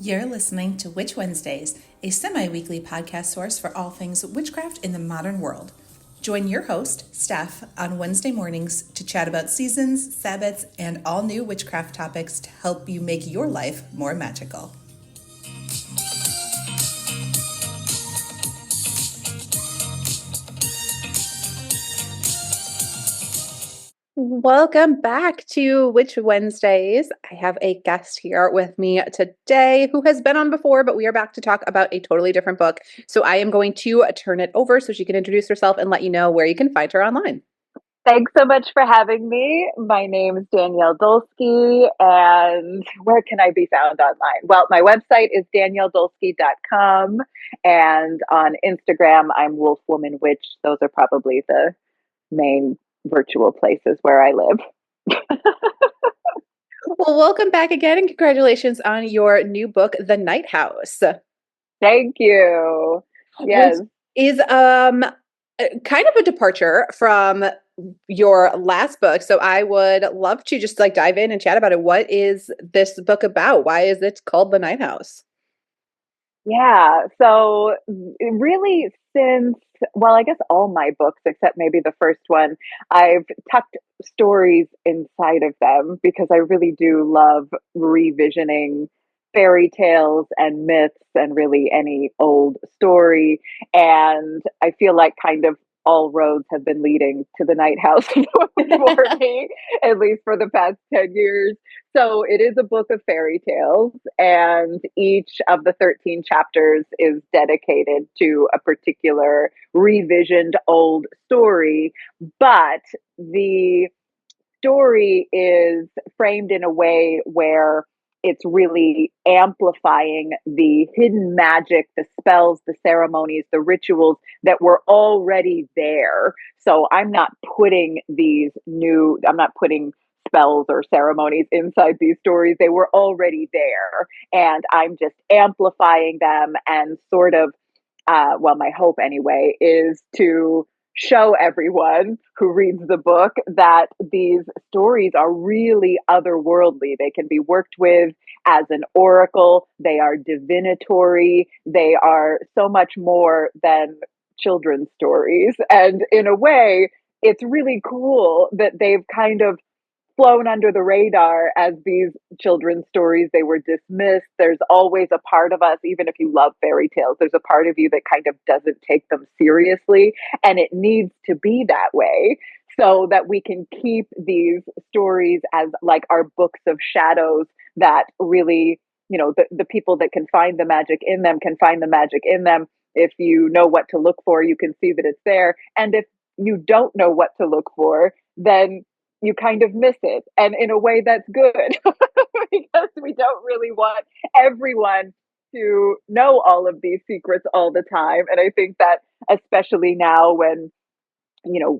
You're listening to Witch Wednesdays, a semi-weekly podcast source for all things witchcraft in the modern world. Join your host, Steph, on Wednesday mornings to chat about seasons, Sabbats, and all new witchcraft topics to help you make your life more magical. Welcome back to Witch Wednesdays. I have a guest here with me today who has been on before, but we are back to talk about a totally different book. So I am going to turn it over so she can introduce herself and let you know where you can find her online. Thanks so much for having me. My name is Danielle Dulsky, and where can I be found online? Well, my website is danielledulsky.com, and on Instagram, I'm Wolfwoman Witch. Those are probably the main virtual places where I live. Well, welcome back again, and congratulations on your new book, The Night House. Thank you. Yes. Which is kind of a departure from your last book. So I would love to just dive in and chat about it. What is this book about? Why is it called The Night House? Yeah. So really well, I guess all my books, except maybe the first one, I've tucked stories inside of them because I really do love revisioning fairy tales and myths and really any old story. And I feel like kind of all roads have been leading to the Night House for me, at least for the past 10 years. So it is a book of fairy tales, and each of the 13 chapters is dedicated to a particular revisioned old story. But the story is framed in a way where it's really amplifying the hidden magic, the spells, the ceremonies, the rituals that were already there. So I'm not putting spells or ceremonies inside these stories. They were already there. And I'm just amplifying them and sort of, well, my hope anyway, is to show everyone who reads the book that these stories are really otherworldly. They can be worked with as an oracle. They are divinatory. They are so much more than children's stories. And in a way, it's really cool that they've kind of flown under the radar as these children's stories. They were dismissed. There's always a part of us, even if you love fairy tales, there's a part of you that kind of doesn't take them seriously. And it needs to be that way so that we can keep these stories as like our books of shadows that really, the people that can find the magic in them can find the magic in them. If you know what to look for, you can see that it's there. And if you don't know what to look for, then you kind of miss it. And in a way, that's good because we don't really want everyone to know all of these secrets all the time. And I think that especially now when,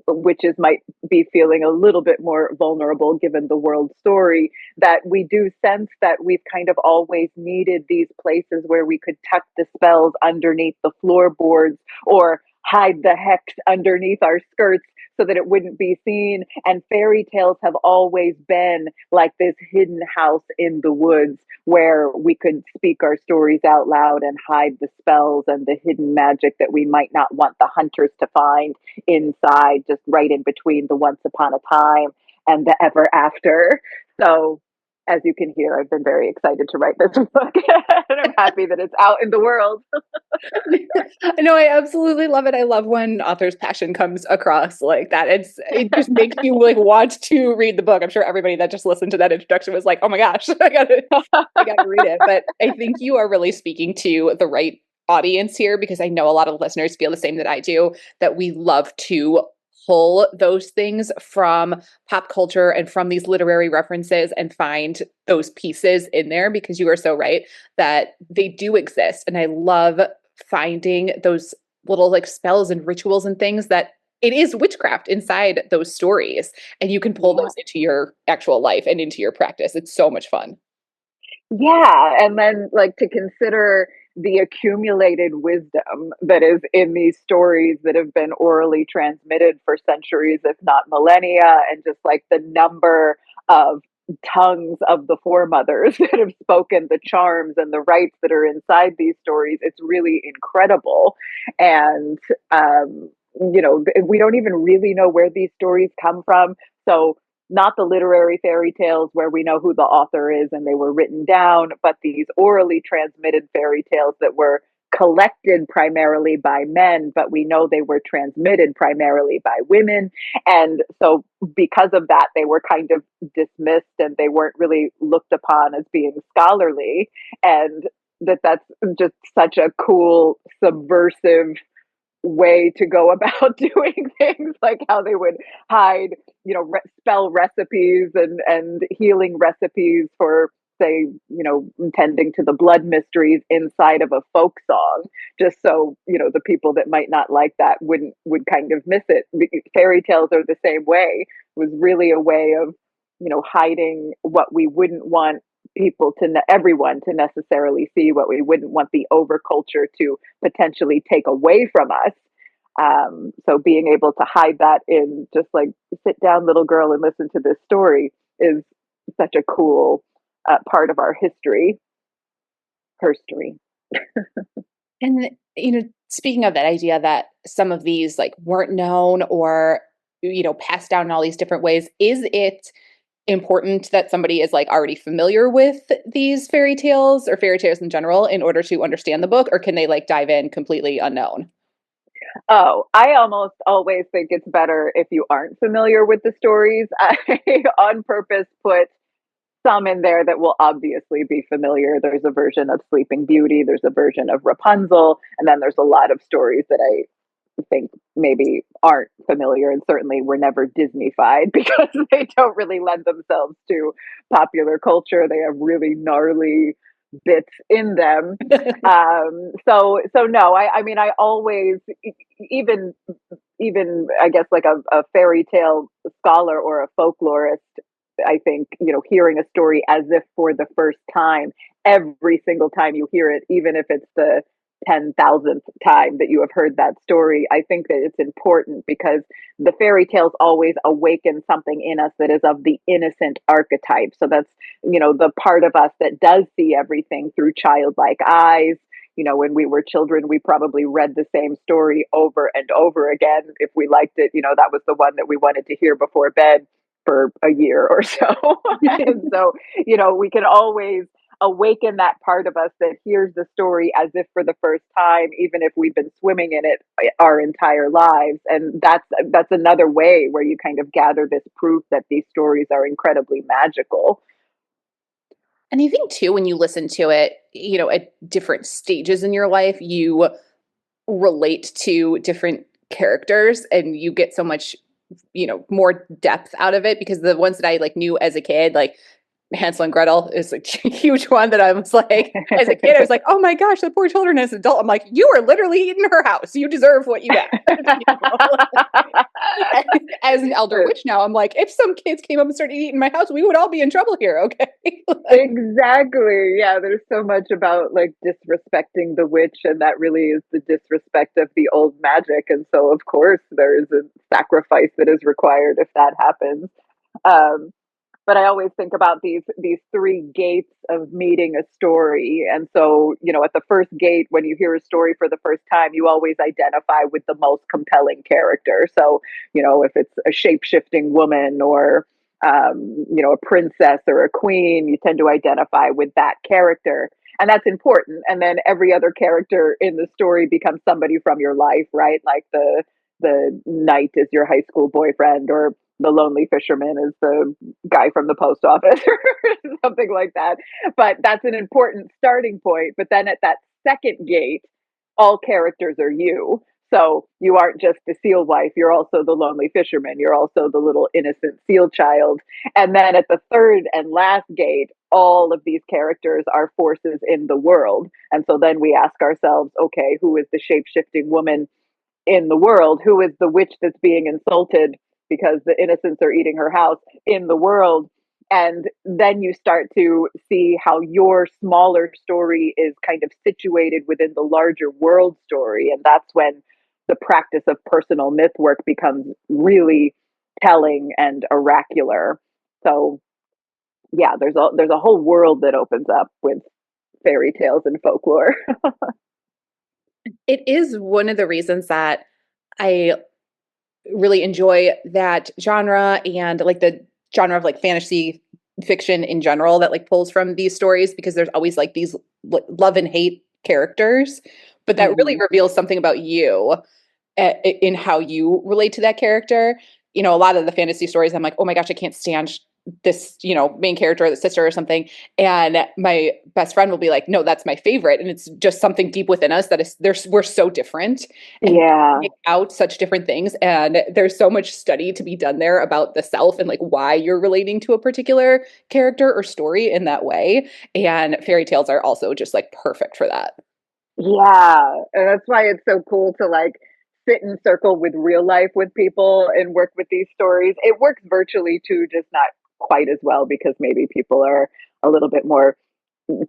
witches might be feeling a little bit more vulnerable given the world story, that we do sense that we've kind of always needed these places where we could tuck the spells underneath the floorboards or hide the hex underneath our skirts so that it wouldn't be seen. And fairy tales have always been like this hidden house in the woods where we could speak our stories out loud and hide the spells and the hidden magic that we might not want the hunters to find inside, just right in between the once upon a time and the ever after. So as you can hear, I've been very excited to write this book and I'm happy that it's out in the world. I know, I absolutely love it. I love when author's passion comes across like that. It just makes you want to read the book. I'm sure everybody that just listened to that introduction was like, oh my gosh, I gotta read it. But I think you are really speaking to the right audience here because I know a lot of listeners feel the same that I do, that we love to pull those things from pop culture and from these literary references and find those pieces in there because you are so right that they do exist. And I love finding those little spells and rituals and things that it is witchcraft inside those stories. And you can pull those into your actual life and into your practice. It's so much fun. Yeah. And then to consider the accumulated wisdom that is in these stories that have been orally transmitted for centuries, if not millennia, and just the number of tongues of the foremothers that have spoken the charms and the rites that are inside these stories. It's really incredible. And, we don't even really know where these stories come from. So, not the literary fairy tales where we know who the author is and they were written down, but these orally transmitted fairy tales that were collected primarily by men, but we know they were transmitted primarily by women. And so, because of that, they were kind of dismissed and they weren't really looked upon as being scholarly. And that's just such a cool, subversive way to go about doing things, like how they would hide, spell recipes and healing recipes for, say, tending to the blood mysteries inside of a folk song, just so the people that might not like that would kind of miss it. Fairy tales are the same way. It was really a way of hiding what we wouldn't want people to everyone to necessarily see, what we wouldn't want the overculture to potentially take away from us. So being able to hide that in just like, sit down, little girl, and listen to this story is such a cool part of our history. Herstory. And, speaking of that idea that some of these like weren't known or, passed down in all these different ways, is it important that somebody is like already familiar with these fairy tales or fairy tales in general in order to understand the book, or can they like dive in completely unknown? Oh, I almost always think it's better if you aren't familiar with the stories. I on purpose put some in there that will obviously be familiar. There's a version of Sleeping Beauty, there's a version of Rapunzel, and then there's a lot of stories that I think maybe aren't familiar and certainly were never Disneyfied because they don't really lend themselves to popular culture. They have really gnarly bits in them. So no, I mean, I always, even, even I guess like a fairy tale scholar or a folklorist, I think, hearing a story as if for the first time, every single time you hear it, even if it's the 10,000th time that you have heard that story, I think that it's important because the fairy tales always awaken something in us that is of the innocent archetype. So that's, the part of us that does see everything through childlike eyes. When we were children, we probably read the same story over and over again. If we liked it, that was the one that we wanted to hear before bed for a year or so. And so, we can always awaken that part of us that hears the story as if for the first time, even if we've been swimming in it our entire lives. And that's another way where you kind of gather this proof that these stories are incredibly magical. And I think too, when you listen to it, at different stages in your life, you relate to different characters and you get so much, more depth out of it, because the ones that I like knew as a kid, like Hansel and Gretel is a huge one that I was like, as a kid, I was like, oh my gosh, the poor children. As an adult, I'm like, you are literally in her house. You deserve what you get. As an elder witch now, I'm like, if some kids came up and started eating my house, we would all be in trouble here. Okay. Exactly. Yeah, there's so much about like disrespecting the witch, and that really is the disrespect of the old magic. And so, of course, there is a sacrifice that is required if that happens. Um, but I always think about these three gates of meeting a story. And so, at the first gate, when you hear a story for the first time, you always identify with the most compelling character. So, if it's a shape shifting woman or a princess or a queen, you tend to identify with that character. And that's important. And then every other character in the story becomes somebody from your life, right? Like the knight is your high school boyfriend, or the lonely fisherman is the guy from the post office or something like that. But that's an important starting point. But then at that second gate, all characters are you. So you aren't just the seal wife, you're also the lonely fisherman, you're also the little innocent seal child. And then at the third and last gate, all of these characters are forces in the world. And so then we ask ourselves, okay, who is the shape shifting woman in the world? Who is the witch that's being insulted because the innocents are eating her house in the world? And then you start to see how your smaller story is kind of situated within the larger world story. And that's when the practice of personal myth work becomes really telling and oracular. So yeah, there's a whole world that opens up with fairy tales and folklore. It is one of the reasons that I really enjoy that genre and like the genre of like fantasy fiction in general that like pulls from these stories because there's always like these love and hate characters, but that really Hmm. reveals something about you in how you relate to that character. You know, a lot of the fantasy stories, I'm like, oh my gosh, I can't stand this, you know, main character or the sister or something. And my best friend will be like, no, that's my favorite. And it's just something deep within us that is there's we're so different and Yeah. make out such different things. And there's so much study to be done there about the self and like why you're relating to a particular character or story in that way. And fairy tales are also just like perfect for that. Yeah, and that's why it's so cool to like sit in circle with real life with people and work with these stories. It works virtually too, just not quite as well because maybe people are a little bit more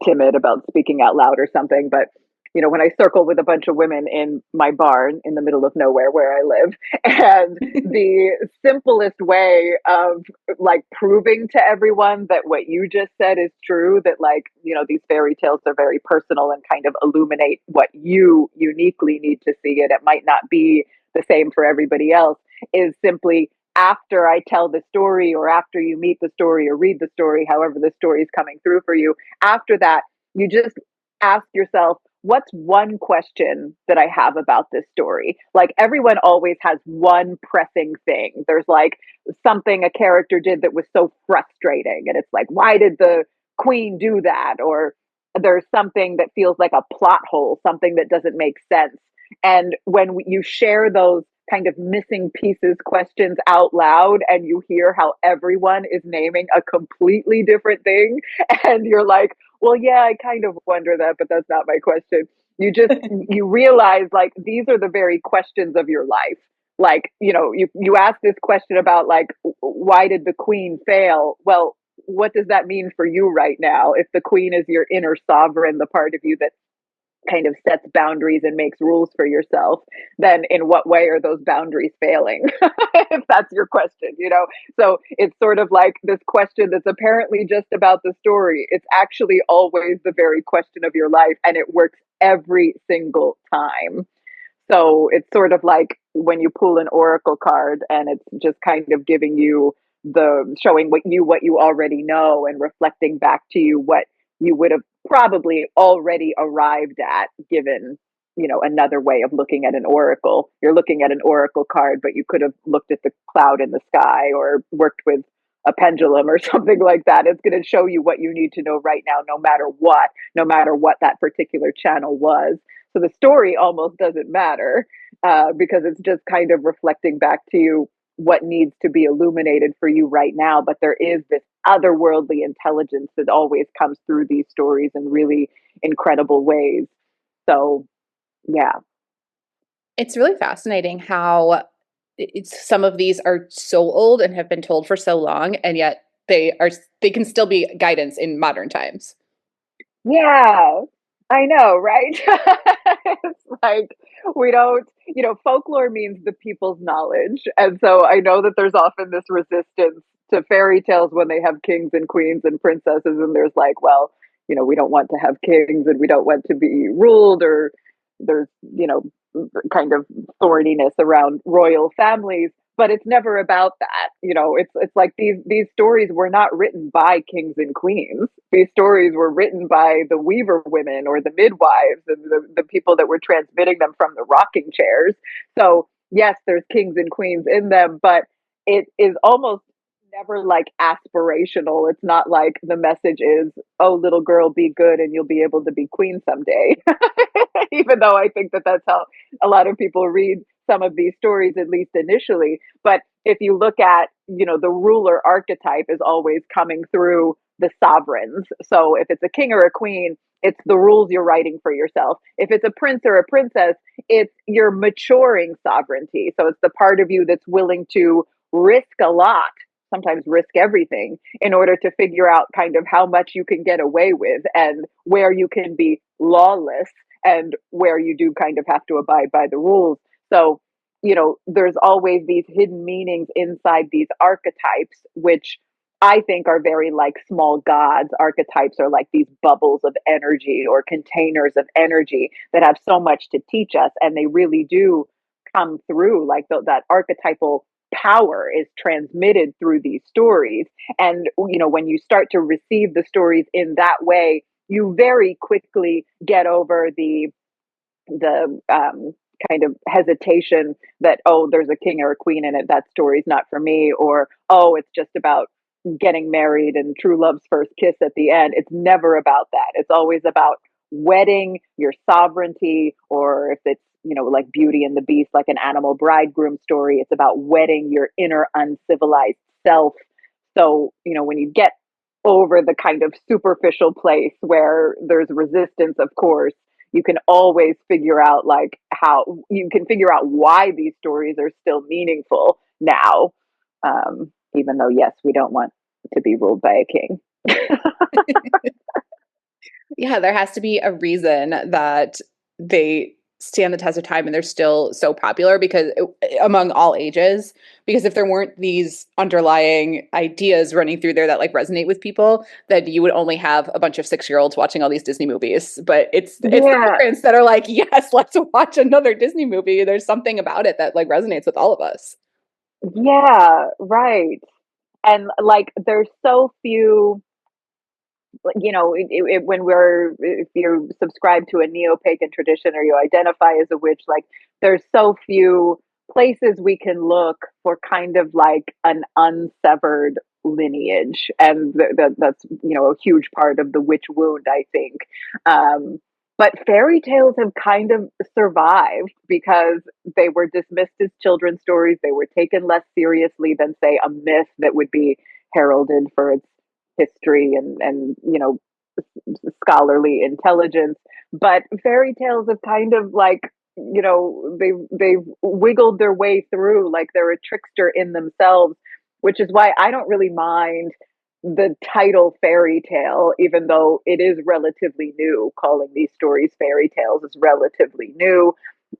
timid about speaking out loud or something. But you know, when I circle with a bunch of women in my barn in the middle of nowhere where I live, and the simplest way of like proving to everyone that what you just said is true, that like, you know, these fairy tales are very personal and kind of illuminate what you uniquely need to see, and it might not be the same for everybody else, is simply after I tell the story or after you meet the story or read the story, however the story is coming through for you, after that, you just ask yourself, what's one question that I have about this story? Like everyone always has one pressing thing. There's like something a character did that was so frustrating. And it's like, why did the queen do that? Or there's something that feels like a plot hole, something that doesn't make sense. And when you share those kind of missing pieces questions out loud and you hear how everyone is naming a completely different thing, and you're like, well, yeah, I kind of wonder that, but that's not my question. You realize like these are the very questions of your life. Like, you know, you ask this question about like why did the queen fail? Well, what does that mean for you right now? If the queen is your inner sovereign, the part of you that kind of sets boundaries and makes rules for yourself, then in what way are those boundaries failing? If that's your question, you know? So it's sort of like this question that's apparently just about the story. It's actually always the very question of your life, and it works every single time. So it's sort of like when you pull an oracle card and it's just kind of giving you the showing what you already know and reflecting back to you what you would have probably already arrived at given, you know, another way of looking at an oracle. You're looking at an oracle card, but you could have looked at the cloud in the sky or worked with a pendulum or something like that. It's going to show you what you need to know right now, no matter what that particular channel was. So the story almost doesn't matter because it's just kind of reflecting back to you what needs to be illuminated for you right now. But there is this otherworldly intelligence that always comes through these stories in really incredible ways. So, yeah. It's really fascinating how some of these are so old and have been told for so long, and yet they can still be guidance in modern times. Yeah, I know, right? It's like we don't, you know, folklore means the people's knowledge. And so I know that there's often this resistance to fairy tales when they have kings and queens and princesses, and there's like, well, you know, we don't want to have kings and we don't want to be ruled, or there's, you know, kind of thorniness around royal families, but it's never about that. You know, it's like these stories were not written by kings and queens. These stories were written by the weaver women or the midwives and the people that were transmitting them from the rocking chairs. So yes, there's kings and queens in them, but it is almost never like aspirational. It's not like the message is, oh, little girl, be good and you'll be able to be queen someday. Even though I think that that's how a lot of people read some of these stories, at least initially. But if you look at, you know, the ruler archetype is always coming through the sovereigns. So if it's a king or a queen, it's the rules you're writing for yourself. If it's a prince or a princess, it's your maturing sovereignty. So it's the part of you that's willing to risk a lot, sometimes risk everything, in order to figure out kind of how much you can get away with and where you can be lawless and where you do kind of have to abide by the rules. So, you know, there's always these hidden meanings inside these archetypes, which I think are very like small gods. Archetypes are like these bubbles of energy or containers of energy that have so much to teach us. And they really do come through like that archetypal power is transmitted through these stories. And, you know, when you start to receive the stories in that way, you very quickly get over the kind of hesitation that, oh, there's a king or a queen in it, that story's not for me, or oh, it's just about getting married and true love's first kiss at the end. It's never about that. It's always about wedding your sovereignty, or if it's, you know, like Beauty and the Beast, like an animal bridegroom story, it's about wedding your inner uncivilized self. So, you know, when you get over the kind of superficial place where there's resistance, of course, you can always figure out like how you can figure out why these stories are still meaningful now. Even though, yes, we don't want to be ruled by a king. Yeah, there has to be a reason that they stand the test of time and they're still so popular because among all ages, because if there weren't these underlying ideas running through there that like resonate with people, then you would only have a bunch of 6-year-olds watching all these Disney movies. But it's the Yeah, parents that are like, yes, let's watch another Disney movie. There's something about it that like resonates with all of us. yeah, right. And like, there's so few, you know, when we're, if you subscribe to a neo-pagan tradition or you identify as a witch, like there's so few places we can look for kind of like an unsevered lineage, and that's, you know, a huge part of the witch wound, I think. But fairy tales have kind of survived because they were dismissed as children's stories. They were taken less seriously than, say, a myth that would be heralded for its history and, you know, scholarly intelligence. But fairy tales have kind of like, you know, they've wiggled their way through, like they're a trickster in themselves, which is why I don't really mind the title fairy tale, even though it is relatively new. Calling these stories fairy tales is relatively new.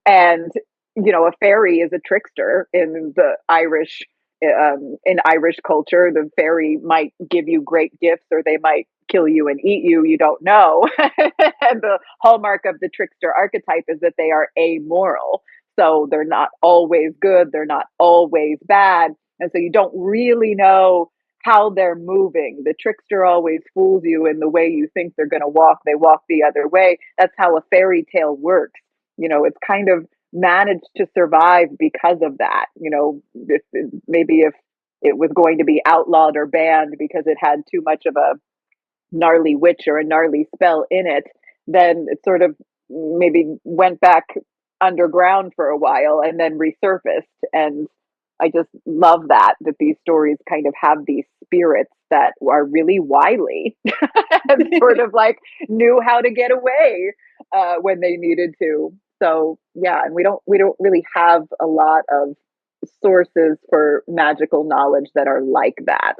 And, you know, a fairy is a trickster in the Irish, in Irish culture. The fairy might give you great gifts or they might kill you and eat you. You don't know. And the hallmark of the trickster archetype is that they are amoral. So they're not always good, they're not always bad. And so you don't really know how they're moving. The trickster always fools you in the way you think they're going to walk. They walk the other way. That's how a fairy tale works. You know, it's kind of managed to survive because of that. You know, maybe if it was going to be outlawed or banned because it had too much of a gnarly witch or a gnarly spell in it, then it sort of maybe went back underground for a while and then resurfaced. And I just love that these stories kind of have these spirits that are really wily and sort of like knew how to get away when they needed to. So yeah, and we don't really have a lot of sources for magical knowledge that are like that.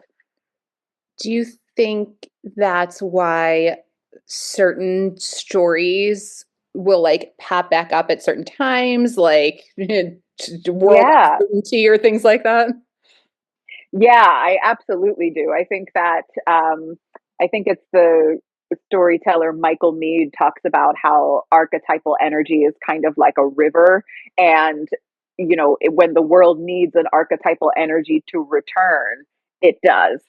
Do you think that's why certain stories will like pop back up at certain times, like world Yeah, uncertainty or things like that? yeah, I absolutely do. I think it's the storyteller Michael Mead talks about how archetypal energy is kind of like a river, and you know, when the world needs an archetypal energy to return, it does.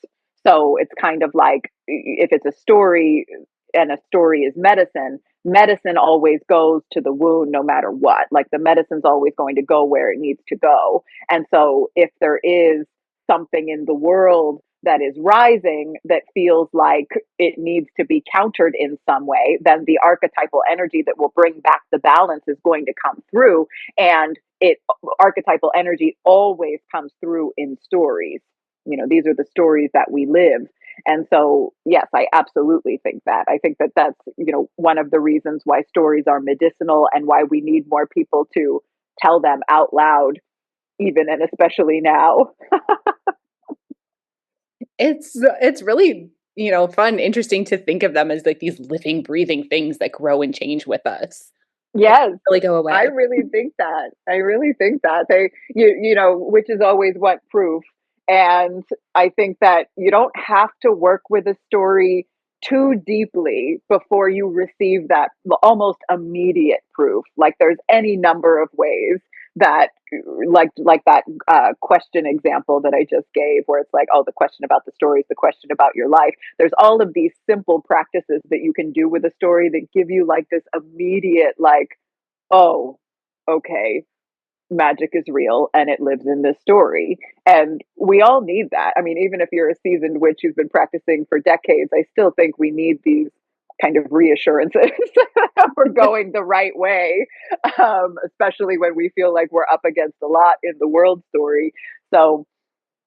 So it's kind of like if it's a story and a story is medicine, medicine always goes to the wound no matter what. Like the medicine's always going to go where it needs to go. And so if there is something in the world that is rising that feels like it needs to be countered in some way, then the archetypal energy that will bring back the balance is going to come through. And it archetypal energy always comes through in stories. You know, these are the stories that we live. And so, yes, I absolutely think that. I think that that's, you know, one of the reasons why stories are medicinal and why we need more people to tell them out loud, even and especially now. It's really, fun, interesting to think of them as like these living, breathing things that grow and change with us. They don't Yes, really go I away. really think that. I really think that they, you know, which is always what proof. And I think that you don't have to work with a story too deeply before you receive that almost immediate proof. Like there's any number of ways that like that question example that I just gave, where it's like, oh, the question about the story is the question about your life. There's all of these simple practices that you can do with a story that give you like this immediate, like, oh, okay, magic is real and it lives in this story. And we all need that. I mean, even if you're a seasoned witch who's been practicing for decades, I still think we need these kind of reassurances that we're going the right way, especially when we feel like we're up against a lot in the world story. So,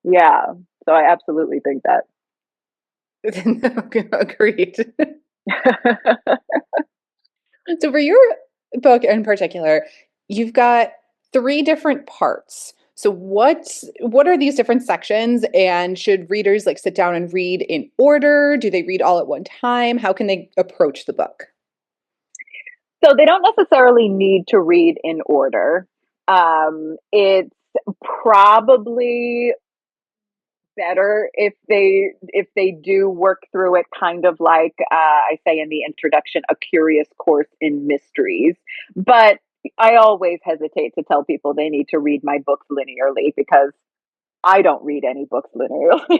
yeah, so I absolutely think that. Agreed. So for your book in particular, you've got three different parts. So what are these different sections, and should readers like sit down and read in order? Do they read all at one time? How can they approach the book? So they don't necessarily need to read in order. It's probably better if they do work through it kind of like I say in the introduction, a curious course in mysteries. But I always hesitate to tell people they need to read my books linearly, because I don't read any books linearly.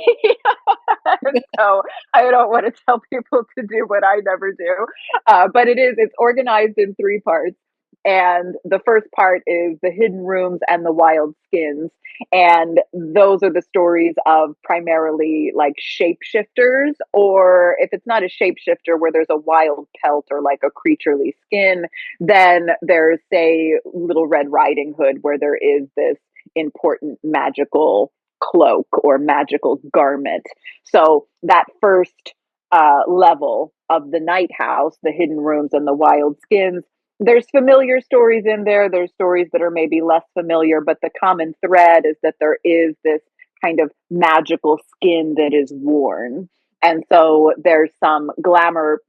And so I don't want to tell people to do what I never do. But it's organized in three parts. And the first part is the hidden rooms and the wild skins. And those are the stories of primarily like shapeshifters, or if it's not a shapeshifter where there's a wild pelt or like a creaturely skin, then there's, say, Little Red Riding Hood, where there is this important magical cloak or magical garment. So that first level of the night house, the hidden rooms and the wild skins, there's familiar stories in there. There's stories that are maybe less familiar, but the common thread is that there is this kind of magical skin that is worn. And so there's some glamour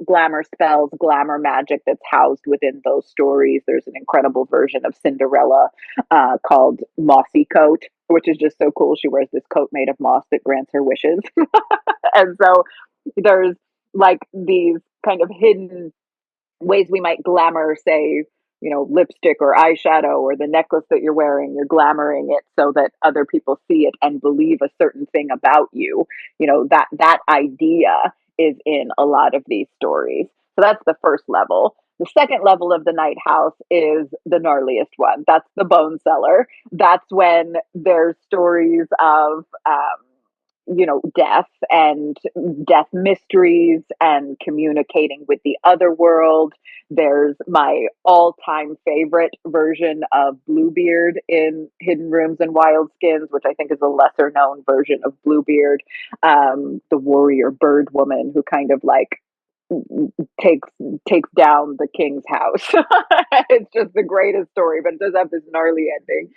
spells, glamour magic that's housed within those stories. There's an incredible version of Cinderella called Mossy Coat, which is just so cool. She wears this coat made of moss that grants her wishes. And so there's like these kind of hidden ways we might glamour, say, lipstick or eyeshadow or the necklace that you're wearing, you're glamoring it so that other people see it and believe a certain thing about you. That idea is in a lot of these stories. So that's the first level. The second level of the night house is the gnarliest one. That's the bone cellar. That's when there's stories of death and death mysteries and communicating with the other world. There's my all-time favorite version of Bluebeard in Hidden Rooms and Wild Skins, which I think is a lesser known version of Bluebeard, the warrior bird woman who kind of like takes takes down the king's house. It's just the greatest story, but it does have this gnarly ending.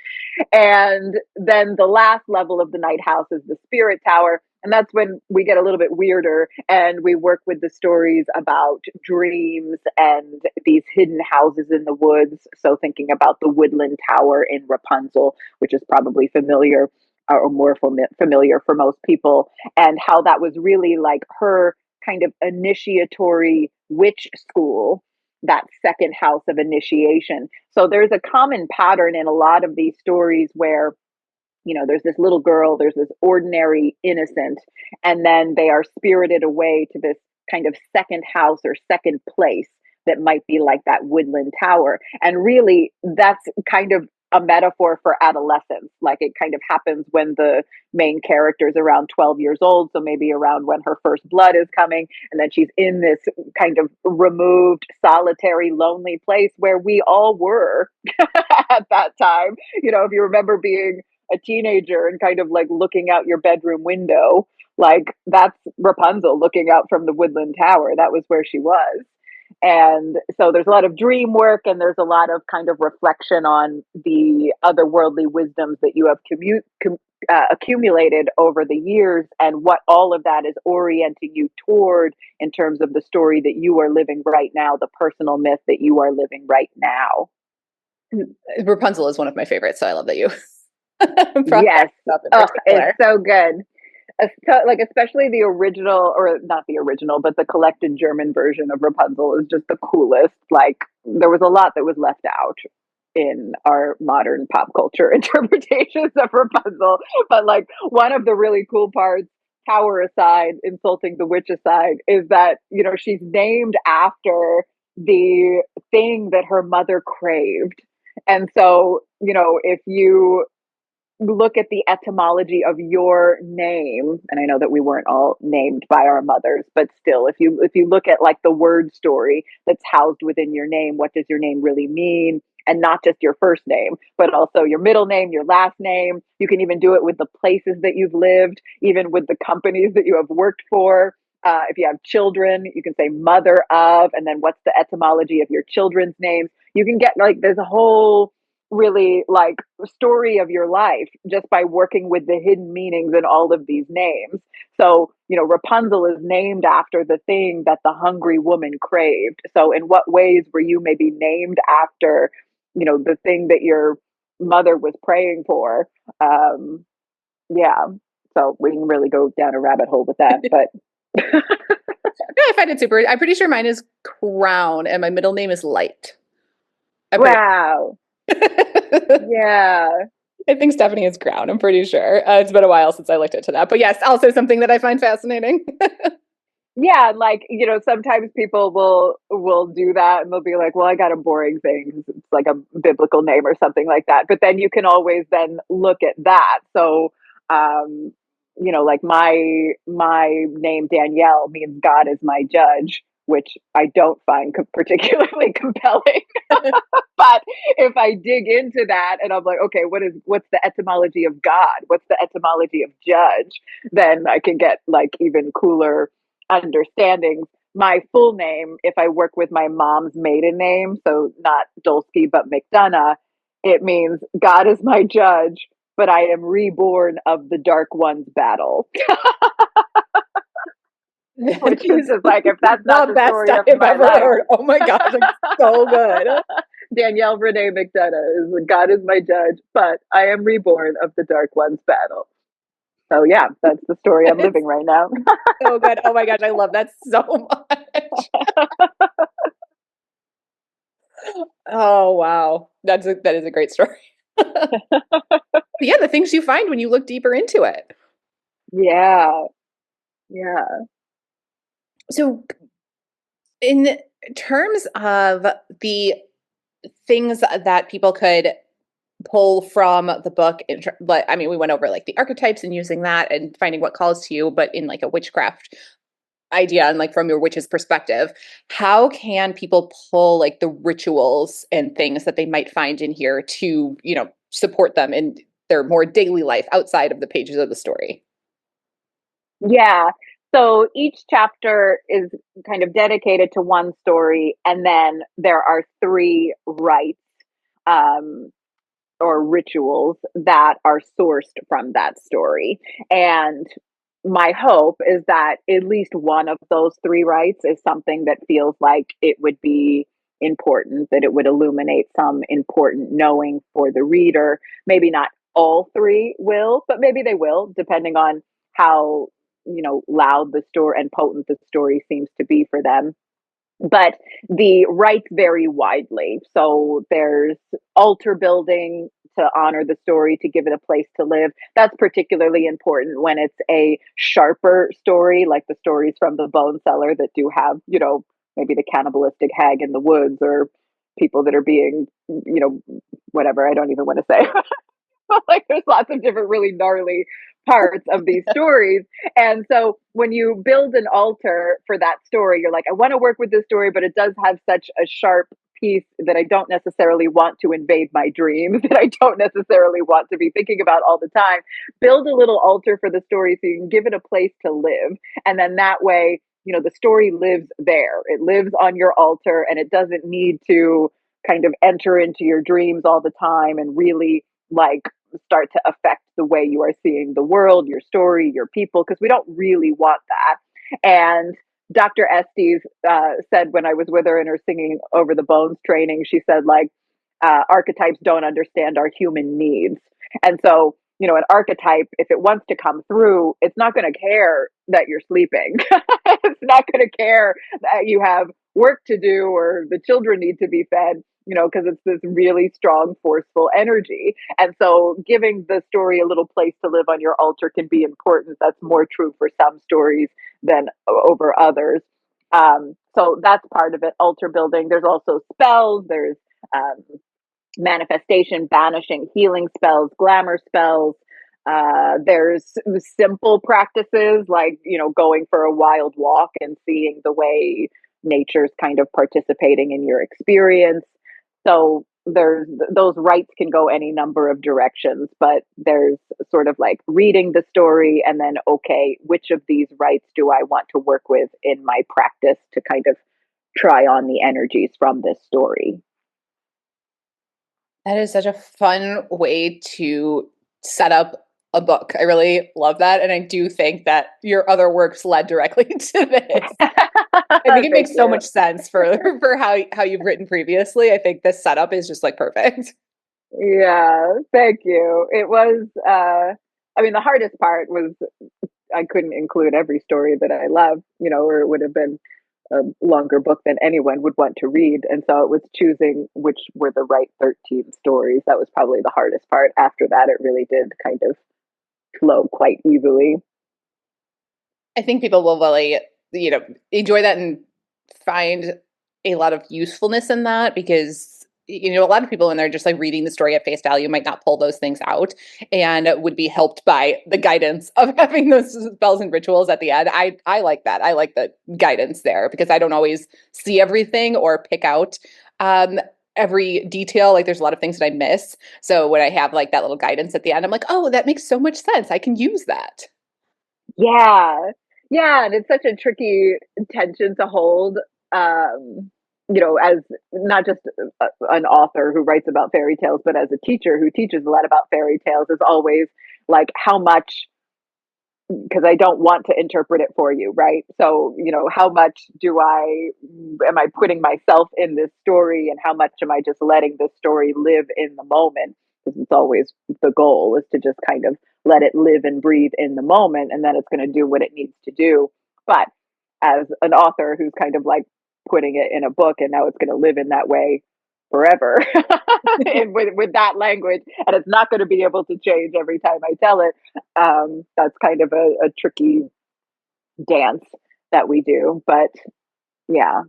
And then the last level of the night house is the spirit tower. And that's when we get a little bit weirder and we work with the stories about dreams and these hidden houses in the woods. So thinking about the woodland tower in Rapunzel, which is probably familiar or more familiar for most people, and how that was really like her kind of initiatory witch school, that second house of initiation. So there's a common pattern in a lot of these stories where, there's this little girl, there's this ordinary innocent, and then they are spirited away to this kind of second house or second place that might be like that woodland tower. And really, that's kind of a metaphor for adolescence. Like it kind of happens when the main character is around 12 years old. So maybe around when her first blood is coming. And then she's in this kind of removed, solitary, lonely place where we all were at that time. If you remember being a teenager and kind of like looking out your bedroom window, like that's Rapunzel looking out from the woodland tower. That was where she was. And so there's a lot of dream work and there's a lot of kind of reflection on the otherworldly wisdoms that you have accumulated over the years, and what all of that is orienting you toward in terms of the story that you are living right now, the personal myth that you are living right now. Rapunzel is one of my favorites, so I love that you From that Yes. stuff in Oh, it's particular. so good. Like especially the original, or not the original, but the collected German version of Rapunzel is just the coolest. Like there was a lot that was left out in our modern pop culture interpretations of Rapunzel, but like one of the really cool parts, power aside, insulting the witch aside, is that she's named after the thing that her mother craved. And so, if you look at the etymology of your name, and I know that we weren't all named by our mothers, but still, if you look at like the word story that's housed within your name, what does your name really mean? And not just your first name, but also your middle name, your last name. You can even do it with the places that you've lived, even with the companies that you have worked for. If you have children, you can say mother of, and then what's the etymology of your children's names. You can get like there's a whole really like story of your life just by working with the hidden meanings in all of these names. So, Rapunzel is named after the thing that the hungry woman craved. So, in what ways were you maybe named after, the thing that your mother was praying for? Yeah. So, we can really go down a rabbit hole with that. But Yeah, I find it super. I'm pretty sure mine is Crown and my middle name is Light. I'm pretty wow. Yeah. I think Stephanie is Crown. I'm pretty sure. It's been a while since I looked into that. But yes, also something that I find fascinating. Yeah, like sometimes people will do that and they'll be like, well, I got a boring thing 'cause it's like a biblical name or something like that, but then you can always then look at that. So um like my name Danielle means God is my judge, which I don't find particularly compelling. But if I dig into that and I'm like, okay, what's the etymology of God, what's the etymology of judge, then I can get like even cooler understandings. My full name, if I work with my mom's maiden name, so not Dulsky but McDonough, it means God is my judge, but I am reborn of the Dark One's battle. That Which is is just like, if that's not the the best story I of have my ever life. heard. Oh my gosh, it's so good. Danielle Renee McDonough is God is my judge, but I am reborn of the Dark One's battle. So yeah, that's the story I'm living It's right now. so good. Oh my gosh, I love that so much. Oh wow. That is a great story. Yeah, the things you find when you look deeper into it. Yeah, yeah. So in terms of the things that people could pull from the book, but I mean, we went over like the archetypes and using that and finding what calls to you, but in like a witchcraft idea and like from your witch's perspective, how can people pull like the rituals and things that they might find in here to, support them in their more daily life outside of the pages of the story? Yeah. So each chapter is kind of dedicated to one story, and then there are three rites um, or rituals that are sourced from that story. And my hope is that at least one of those three rites is something that feels like it would be important, that it would illuminate some important knowing for the reader. Maybe not all three will, but maybe they will, depending on how loud the story and potent the story seems to be for them. But the rites vary widely. So there's altar building to honor the story, to give it a place to live. That's particularly important when it's a sharper story, like the stories from the Bone Cellar that do have, maybe the cannibalistic hag in the woods, or people that are being, whatever. I don't even want to say. Like there's lots of different really gnarly parts of these stories. And so when you build an altar for that story, you're like, I want to work with this story, but it does have such a sharp piece that I don't necessarily want to invade my dreams, that I don't necessarily want to be thinking about all the time. Build a little altar for the story so you can give it a place to live. And then that way, the story lives there. It lives on your altar and it doesn't need to kind of enter into your dreams all the time and really like start to affect the way you are seeing the world, your story, your people, because we don't really want that. And Dr. Estes said when I was with her in her singing over the bones training, she said like archetypes don't understand our human needs. And so, an archetype, if it wants to come through, it's not going to care that you're sleeping. It's not going to care that you have work to do or the children need to be fed, because it's this really strong, forceful energy. And so giving the story a little place to live on your altar can be important. That's more true for some stories than over others. So that's part of it, altar building. There's also spells. There's manifestation, banishing, healing spells, glamour spells. There's simple practices like, going for a wild walk and seeing the way nature's kind of participating in your experience. So there's those rites can go any number of directions, but there's sort of like reading the story and then, okay, which of these rites do I want to work with in my practice to kind of try on the energies from this story? That is such a fun way to set up a book. I really love that, and I do think that your other works led directly to this. I think it Thank makes so you. much sense for for how you've written previously. I think this setup is just like perfect. Yeah, thank you. It was, I mean, the hardest part was I couldn't include every story that I love, or it would have been a longer book than anyone would want to read. And so it was choosing which were the right 13 stories. That was probably the hardest part. After that, it really did kind of flow quite easily. I think people will really, enjoy that and find a lot of usefulness in that because a lot of people when they're just like reading the story at face value might not pull those things out and would be helped by the guidance of having those spells and rituals at the end. I like that. I like the guidance there because I don't always see everything or pick out um every detail. Like there's a lot of things that I miss. So when I have like that little guidance at the end, I'm like, oh, that makes so much sense. I can use that. Yeah. Yeah, and it's such a tricky tension to hold, um, as not just an author who writes about fairy tales, but as a teacher who teaches a lot about fairy tales is always like how much because I don't want to interpret it for you, right? So, how much am I putting myself in this story and how much am I just letting this story live in the moment? Because it's always the goal is to just kind of let it live and breathe in the moment and then it's going to do what it needs to do. But as an author who's kind of like putting it in a book and now it's going to live in that way forever and with that language and it's not going to be able to change every time I tell it, that's kind of a tricky dance that we do. But yeah,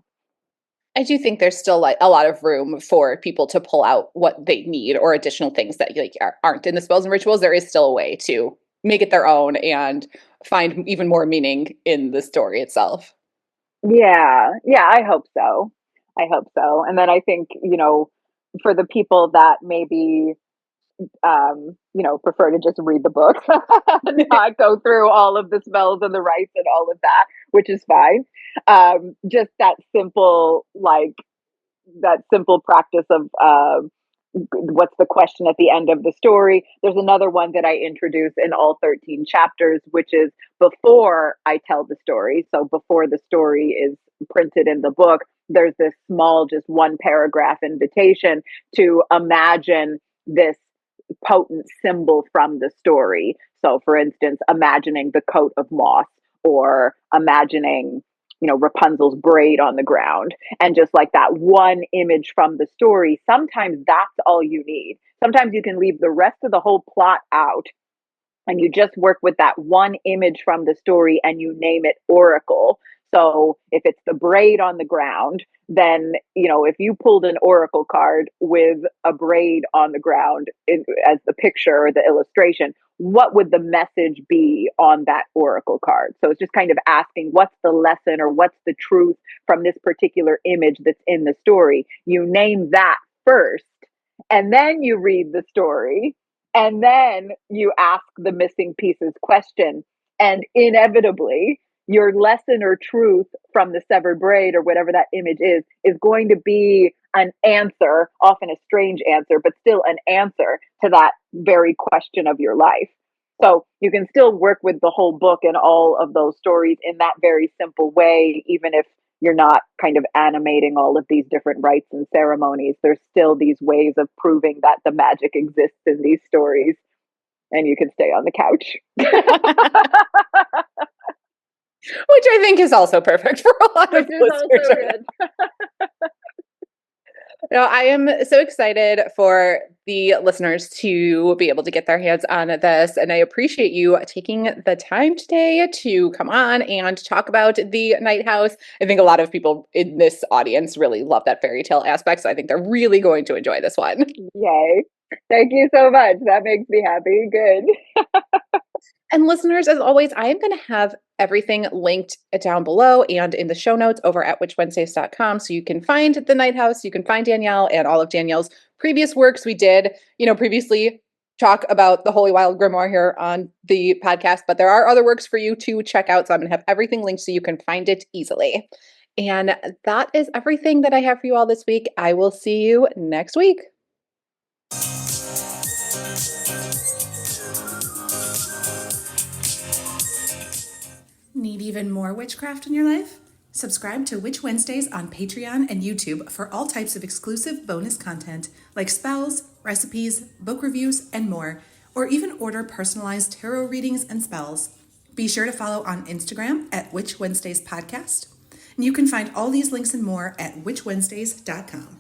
I do think there's still like a lot of room for people to pull out what they need or additional things that like aren't in the spells and rituals. There is still a way to make it their own and find even more meaning in the story itself. yeah, yeah, I hope so. I hope so. And then I think, for the people that maybe prefer to just read the book and not go through all of the spells and the rites and all of that, which is fine. Just that simple practice of what's the question at the end of the story. There's another one that I introduce in all 13 chapters, which is before I tell the story. So before the story is printed in the book, there's this small, just one paragraph invitation to imagine this potent symbol from the story. So, for instance, imagining the coat of moss or imagining, Rapunzel's braid on the ground. And just like that one image from the story, sometimes that's all you need. Sometimes you can leave the rest of the whole plot out and you just work with that one image from the story and you name it Oracle. So if it's the braid on the ground, then, if you pulled an Oracle card with a braid on the ground as the picture or the illustration, what would the message be on that Oracle card? So it's just kind of asking what's the lesson or what's the truth from this particular image that's in the story. You name that first, and then you read the story and then you ask the missing pieces question. And inevitably, your lesson or truth from the severed braid or whatever that image is going to be an answer, often a strange answer, but still an answer to that very question of your life. So you can still work with the whole book and all of those stories in that very simple way, even if you're not kind of animating all of these different rites and ceremonies. There's still these ways of proving that the magic exists in these stories. and you can stay on the couch. Which I think is also perfect for a lot of Which is listeners. also good. No, I am so excited for the listeners to be able to get their hands on this. And I appreciate you taking the time today to come on and talk about the Night House. I think a lot of people in this audience really love that fairy tale aspect. So I think they're really going to enjoy this one. Yay. Thank you so much. That makes me happy. Good. And listeners, as always, I am going to have everything linked down below and in the show notes over at witchwednesdays.com. So you can find the Night House, you can find Danielle and all of Danielle's previous works. We did, previously talk about the Holy Wild Grimoire here on the podcast, but there are other works for you to check out. So I'm going to have everything linked so you can find it easily. And that is everything that I have for you all this week. I will see you next week. Need even more witchcraft in your life? Subscribe to Witch Wednesdays on Patreon and YouTube for all types of exclusive bonus content like spells, recipes, book reviews, and more, or even order personalized tarot readings and spells. Be sure to follow on Instagram at Witch Wednesdays Podcast. And you can find all these links and more at witchwednesdays.com.